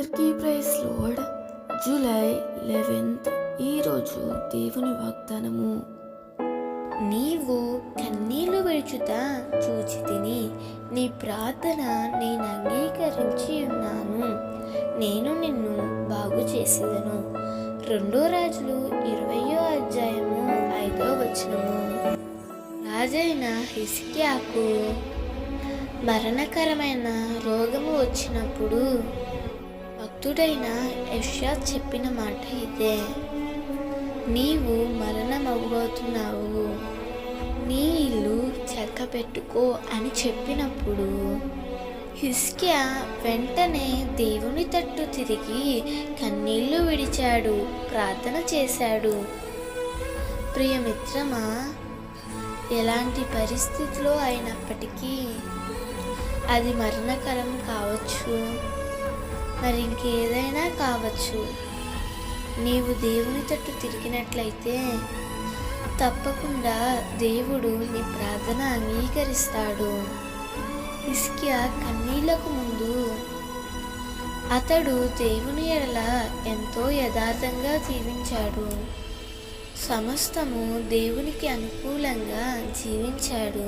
అందరికీ praise lord. July 11th ఈరోజు దేవుని వాగ్దానము. నీవు కన్నీళ్లు విడుచుట చూచి తిని నీ ప్రార్థన నేను అంగీకరించి ఉన్నాను. నేను నిన్ను బాగు చేసేదను. 2 రాజులు 20వ అధ్యాయము 5వ వచనము. రాజైన హిజ్కియాకు మరణకరమైన రోగము వచ్చినప్పుడు భక్తుడైన యెషయా చెప్పిన మాట ఇదే: నీవు మరణమవ్వబోతున్నావు, నీ ఇల్లు చక్కబెట్టుకో అని చెప్పినప్పుడు హిజ్కియా వెంటనే దేవుని తట్టు తిరిగి కన్నీళ్లు విడిచాడు, ప్రార్థన చేశాడు. ప్రియమిత్రమా, ఎలాంటి పరిస్థితిలో అయినప్పటికీ, అది మరణకరం కావచ్చు, మరి ఇంకేదైనా కావచ్చు, నీవు దేవుని తట్టు తిరిగినట్లయితే తప్పకుండా దేవుడు నీ ప్రార్థన అంగీకరిస్తాడు. హిజ్కియా కన్నీళ్లకు ముందు అతడు దేవుని ఎడల ఎంతో యథార్థంగా జీవించాడు. సమస్తము దేవునికి అనుకూలంగా జీవించాడు.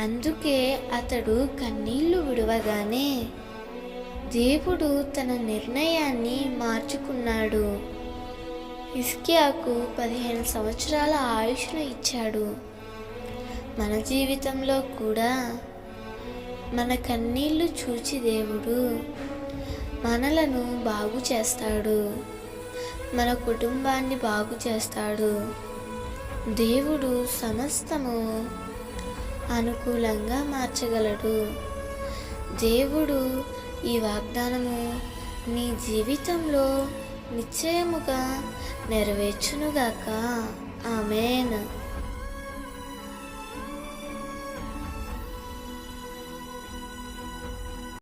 అందుకే అతడు కన్నీళ్లు విడవగానే దేవుడు తన నిర్ణయాన్ని మార్చుకున్నాడు. హిజ్కియాకు 15 సంవత్సరాల ఆయుష్ను ఇచ్చాడు. మన జీవితంలో కూడా మన కన్నీళ్లు చూచి దేవుడు మనలను బాగు చేస్తాడు, మన కుటుంబాన్ని బాగు చేస్తాడు. దేవుడు సమస్తము అనుకూలంగా మార్చగలడు. దేవుడు ఈ వాగ్దానము నీ జీవితంలో నిశ్చయముగా నెరవేర్చునుగాక. ఆమేన్.